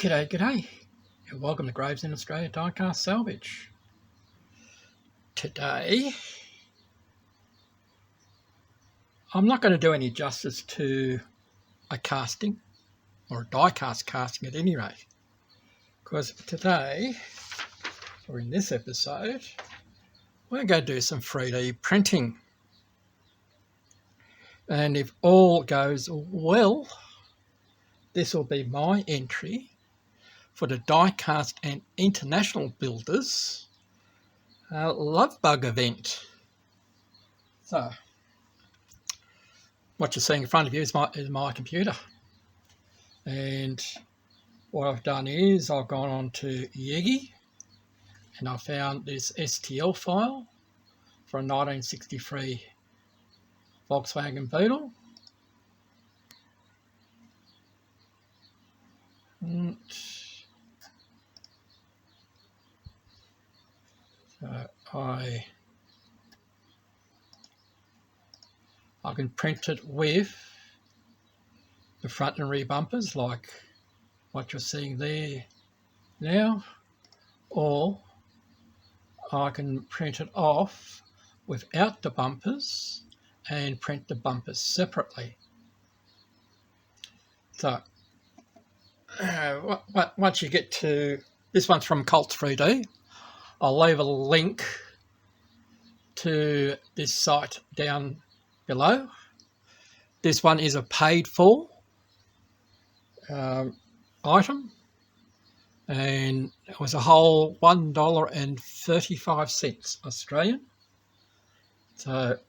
G'day, and welcome to Graves in Australia Diecast Salvage. Today, I'm not going to do any justice to a casting, or a diecast casting at any rate, because today, or in this episode, we're going to do some 3D printing. And if all goes well, this will be my entry for the Diecast and International Builders Love Bug event. So, what you're seeing in front of you is my computer. And what I've done is I've gone on to Yegi and I found this STL file for a 1963 Volkswagen Beetle. So I can print it with the front and rear bumpers like what you're seeing there now, or I can print it off without the bumpers and print the bumpers separately. So once you get to this, one's from Colts 3D. I'll leave a link to this site down below. This one is a paid for item, and it was a whole $1.35 Australian. So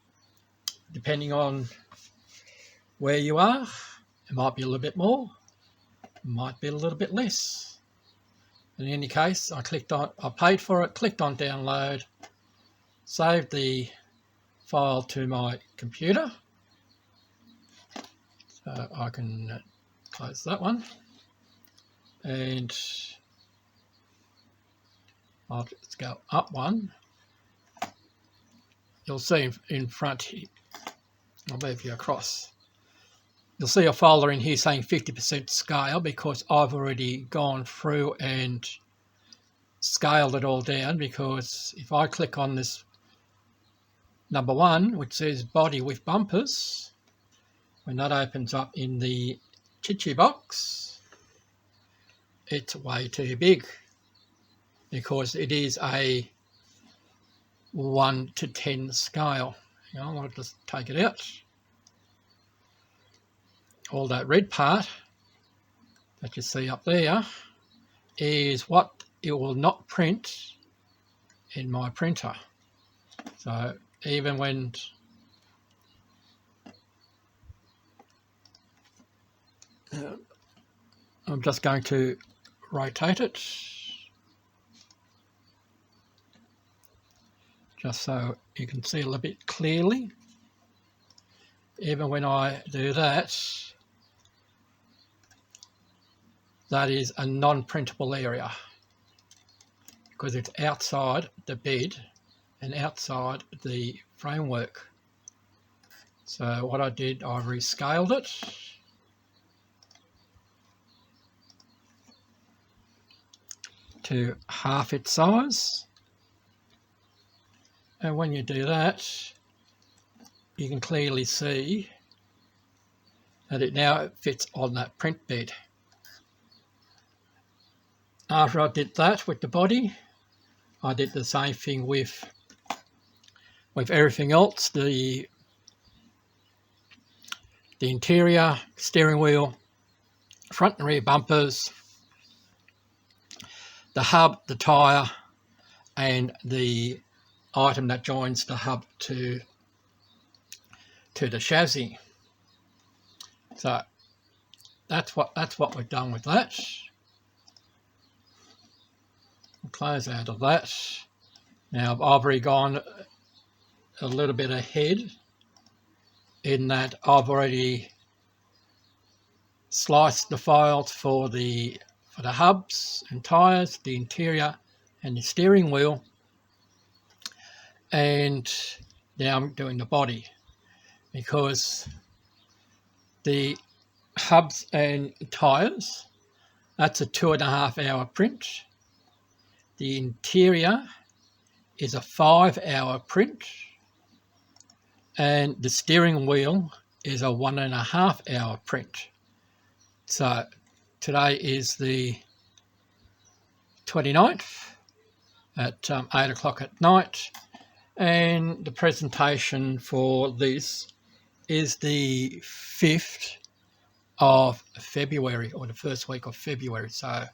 depending on where you are, it might be a little bit more, it might be a little bit less. In any case, I paid for it, clicked on download, saved the file to my computer. So I can close that one, and I'll just go up one. You'll see in front here, I'll move you across. You'll see a folder in here saying 50% scale, because I've already gone through and scaled it all down. Because if I click on this number one, which says body with bumpers, when that opens up in the Chichi box, it's way too big, because it is a 1 to 10 scale. Hang on, I'll just take it out. All that red part that you see up there is what it will not print in my printer. So even when I'm just going to rotate it just so you can see a little bit clearly. Even when I do that, that is a non-printable area, because it's outside the bed and outside the framework. So what I did, I rescaled it to half its size, and when you do that, you can clearly see that it now fits on that print bed. After I did that with the body, I did the same thing with everything else, the interior, steering wheel, front and rear bumpers, the hub, the tyre, and the item that joins the hub to the chassis. So that's what we've done with that. We'll close out of that. Now I've already gone a little bit ahead in that I've already sliced the files for the hubs and tyres, the interior and the steering wheel, and now I'm doing the body, because the hubs and tyres, that's a 2.5 hour print. The interior is a 5 hour print, and the steering wheel is a 1.5 hour print. So today is the 29th at 8 o'clock at night, and the presentation for this is the 5th of February, or the first week of February. So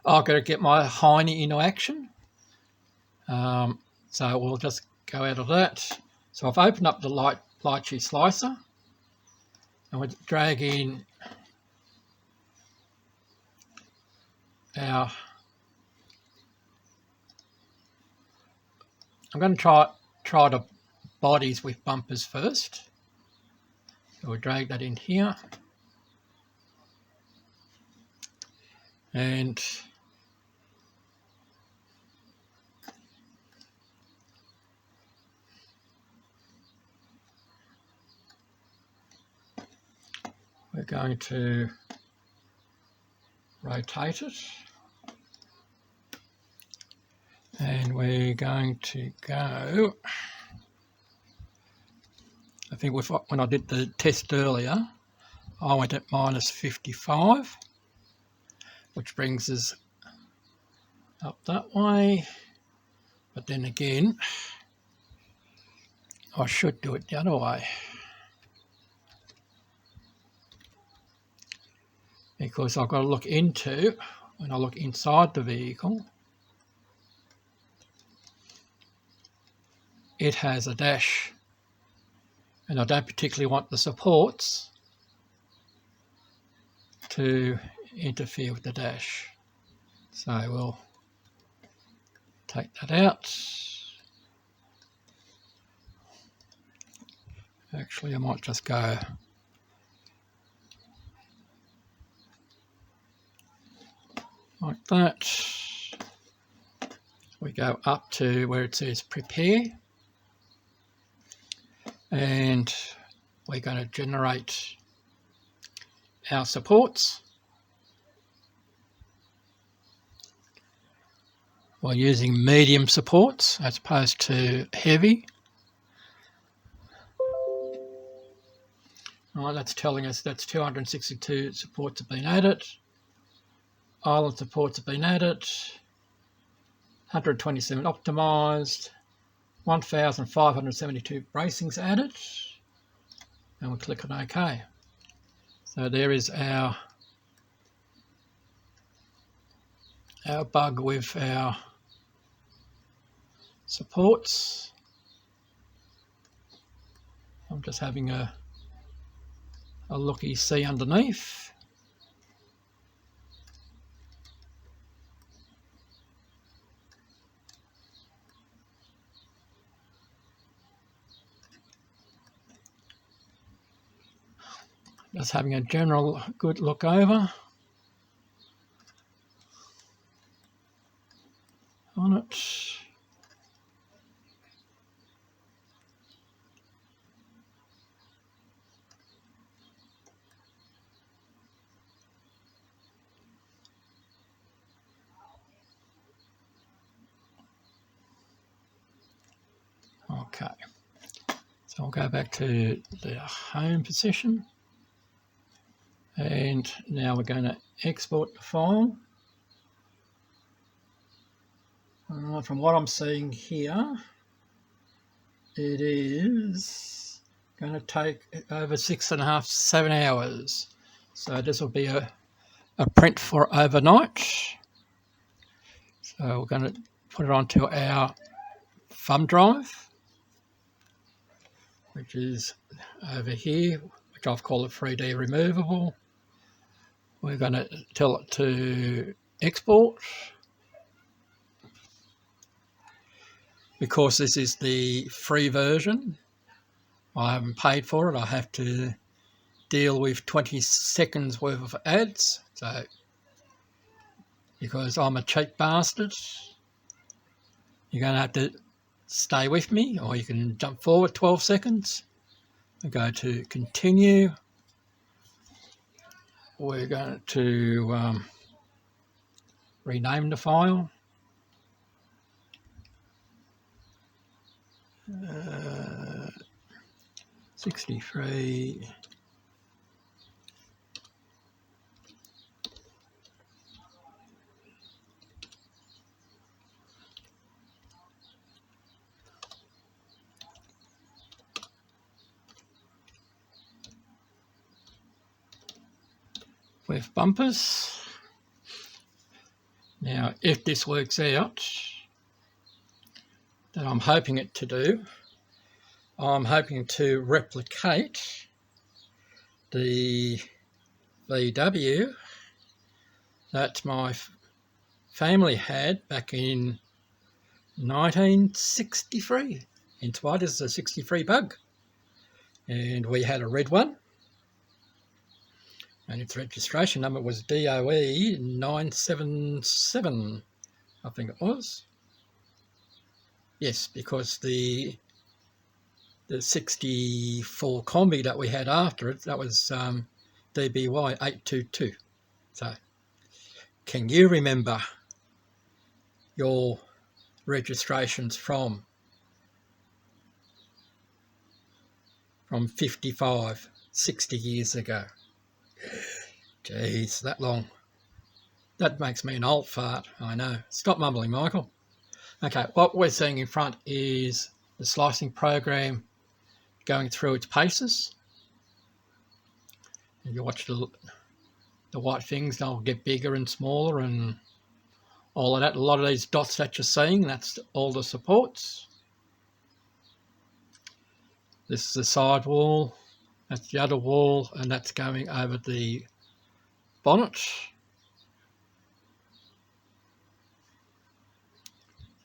I've got to get my hiney into action. So we'll just go out of that. So I've opened up the lychee slicer, and we'll drag in our... I'm going to try the bodies with bumpers first. So we'll drag that in here. And we're going to rotate it. And we're going to go, I think when I did the test earlier, I went at minus 55, which brings us up that way. But then again, I should do it the other way, because I've got to look into, when I look inside the vehicle, it has a dash, and I don't particularly want the supports to interfere with the dash. So we'll take that out. Actually, I might just go like that. We go up to where it says prepare, and we're going to generate our supports. We're using medium supports as opposed to heavy. All right, that's telling us that's 262 supports have been added. Island supports have been added. 127 optimised. 1,572 bracings added. And we'll click on OK. So there is our bug with our supports. I'm just having a looky see underneath. Just having a general good look over on it. Okay, so I'll go back to the home position, and now we're going to export the file. From what I'm seeing here, it is going to take over 6.5, 7 hours. So this will be a print for overnight. So we're going to put it onto our thumb drive, which is over here, which I've called it 3D removable. We're going to tell it to export. Because this is the free version, I haven't paid for it. I have to deal with 20 seconds worth of ads. So, because I'm a cheap bastard, you're going to have to stay with me, or you can jump forward 12 seconds and go to continue. We're going to rename the file. 63 with bumpers. Now, if this works out, that I'm hoping it to do, I'm hoping to replicate the VW that my family had back in 1963. Hence why this is a 63 bug. And we had a red one. And its registration number was DOE 977, I think it was. Yes, because the 64 Combi that we had after it, that was DBY 822. So, can you remember your registrations from 55, 60 years ago? Jeez, that long. That makes me an old fart, I know. Stop mumbling, Michael. Okay, what we're seeing in front is the slicing program going through its paces. And you watch the white things, they'll get bigger and smaller and all of that. A lot of these dots that you're seeing, that's all the supports. This is the side wall, that's the other wall, and that's going over the bonnet.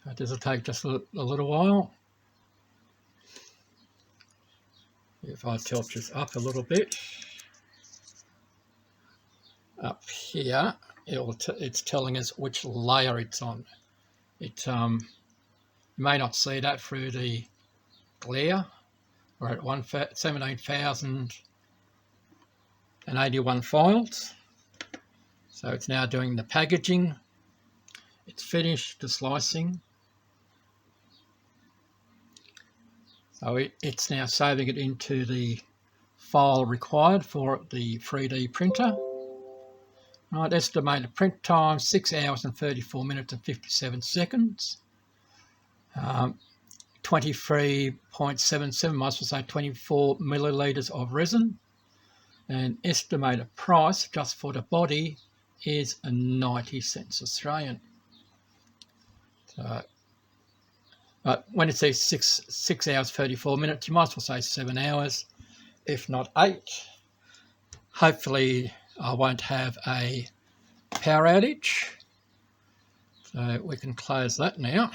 So this will take just a little while. If I tilt this up a little bit, up here, it's telling us which layer it's on. You may not see that through the glare. We're at 17,081 files. So it's now doing the packaging. It's finished the slicing. So it's now saving it into the file required for the 3D printer. Right, estimated print time 6 hours and 34 minutes and 57 seconds. 23.77, might as well say 24 millilitres of resin. And estimated price just for the body is 90 cents Australian. So, but when it says 6 hours 34 minutes, you might as well say 7 hours, if not 8. Hopefully I won't have a power outage. So we can close that now.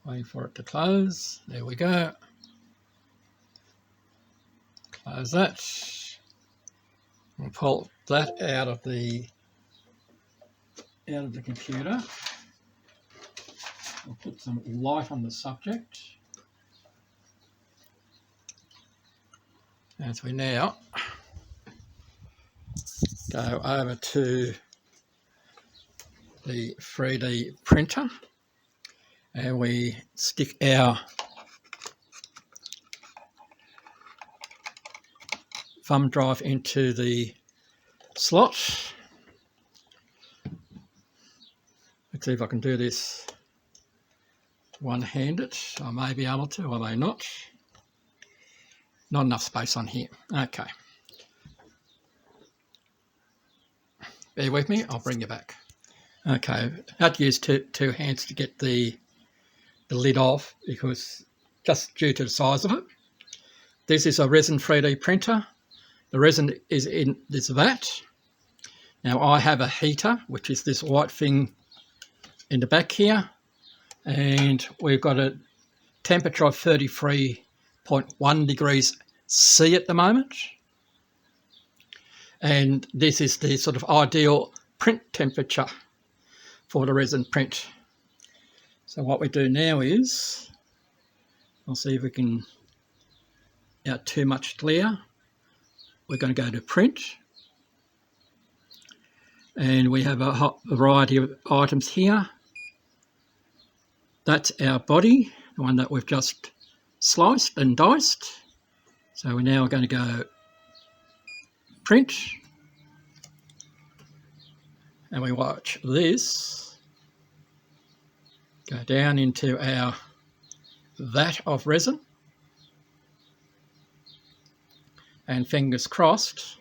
Wait for it to close. There we go. Close that. We'll pull that out of the computer. We'll put some light on the subject. As we now go over to the 3D printer and we stick our thumb drive into the slot. Let's see if I can do this one-handed. I may be able to, I may not. Not enough space on here. Okay. Bear with me, I'll bring you back. Okay, I had to use two hands to get the lid off because just due to the size of it. This is a resin 3D printer. The resin is in this vat. Now I have a heater, which is this white thing in the back here, and we've got a temperature of 33.1 degrees C at the moment. And this is the sort of ideal print temperature for the resin print. So what we do now is, I'll see if we can out too much glare. We're going to go to print, and we have a variety of items here. That's our body, the one that we've just sliced and diced. So we're now going to go print, and we watch this go down into our vat of resin, and fingers crossed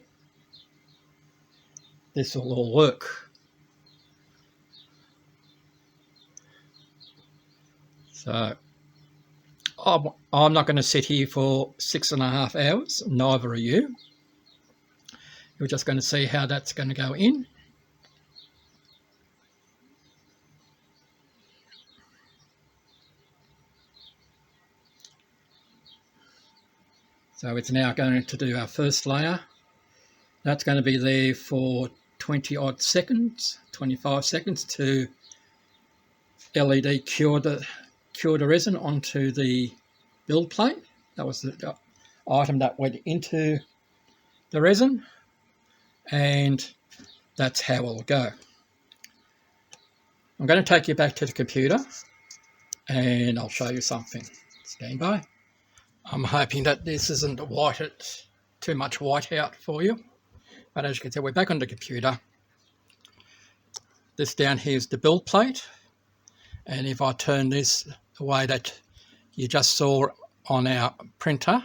this will all work. So I'm not going to sit here for 6.5 hours, neither are you. You're just going to see how that's going to go in. So it's now going to do our first layer. That's going to be there for 20 odd seconds, 25 seconds to LED cure the resin onto the build plate. That was the item that went into the resin, and that's how it'll go. I'm going to take you back to the computer and I'll show you something. Stand by. I'm hoping that this isn't too much white out for you, but as you can see, we're back on the computer. This down here is the build plate, and if I turn this the way that you just saw on our printer,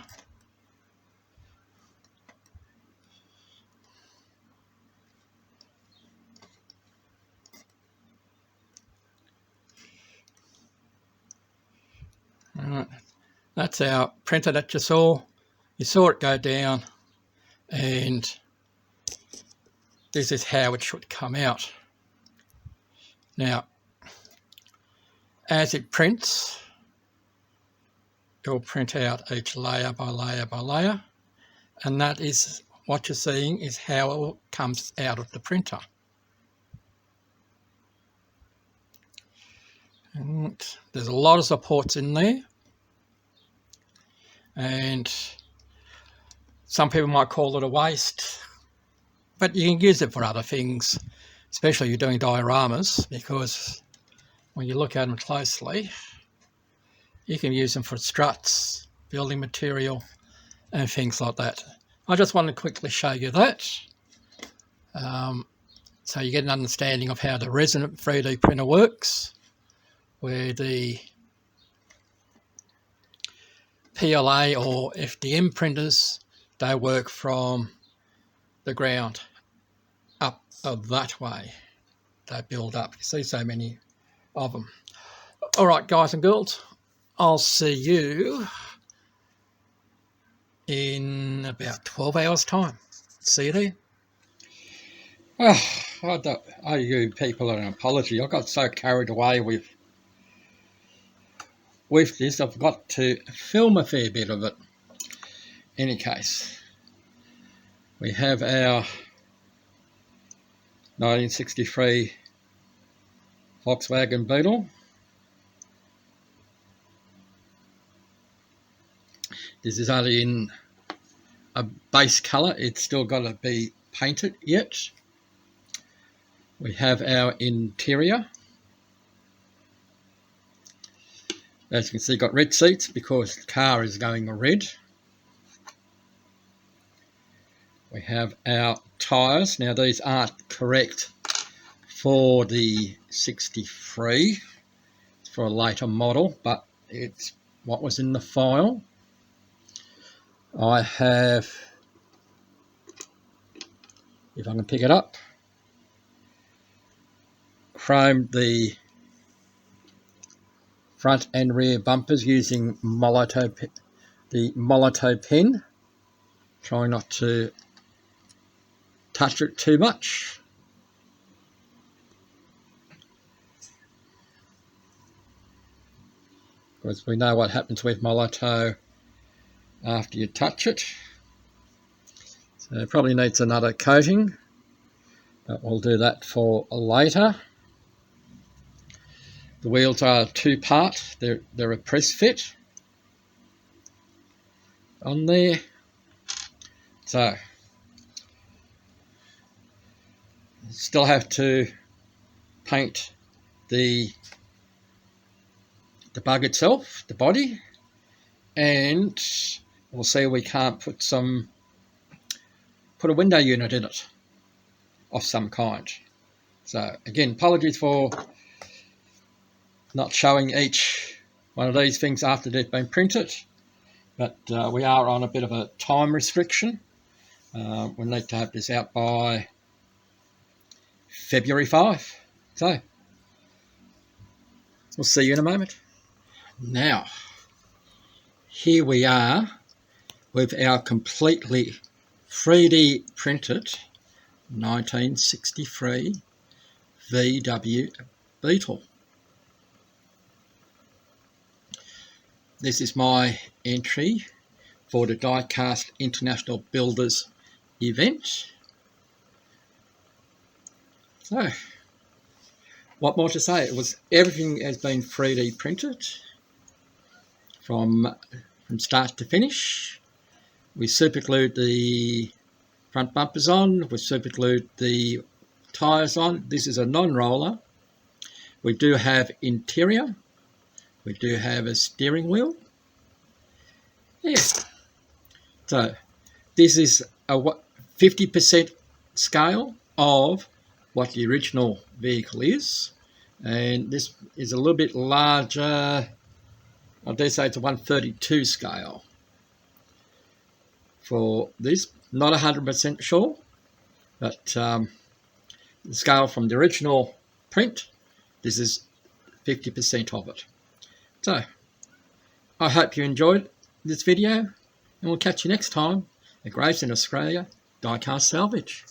right, that's our printer that you saw. You saw it go down, and this is how it should come out. Now, as it prints, it will print out each layer by layer by layer, and that is what you're seeing is how it comes out of the printer. And there's a lot of supports in there, and some people might call it a waste, but you can use it for other things, especially if you're doing dioramas, because when you look at them closely, you can use them for struts, building material, and things like that. I just want to quickly show you that, so you get an understanding of how the resin 3D printer works, where the PLA or FDM printers, they work from the ground up that way. They build up. You see so many of them. All right, guys and girls, I'll see you in about 12 hours time. See you there. Oh, I owe you people an apology. I got so carried away with this, I've got to film a fair bit of it. Any case, we have our 1963 Volkswagen Beetle. This is only in a base colour, it's still got to be painted yet. We have our interior. As you can see, got red seats because the car is going red. We have our tyres. Now these aren't correct for the 63. It's for a later model, but it's what was in the file. I have, if I can pick it up, chromed the front and rear bumpers using the Molotow pen. Try not to touch it too much. Because we know what happens with Molotow after you touch it. So it probably needs another coating, but we'll do that for later. The wheels are two-part. They're a press fit on there. So still have to paint the bug itself, the body, and we'll see if we can't put a window unit in it of some kind. So again, apologies for not showing each one of these things after they've been printed, but we are on a bit of a time restriction. We need to have this out by February 5. So we'll see you in a moment. Now, here we are with our completely 3D printed 1963 VW Beetle. This is my entry for the Diecast International Builders event. So, what more to say? Everything has been 3D printed from start to finish. We superglued the front bumpers on, we superglued the tyres on. This is a non-roller. We do have interior. We do have a steering wheel. Yeah. So this is a 50% scale of what the original vehicle is. And this is a little bit larger. I dare say it's a 132 scale for this. Not 100% sure, but the scale from the original print, this is 50% of it. So, I hope you enjoyed this video, and we'll catch you next time at Graves in Australia, Diecast Salvage.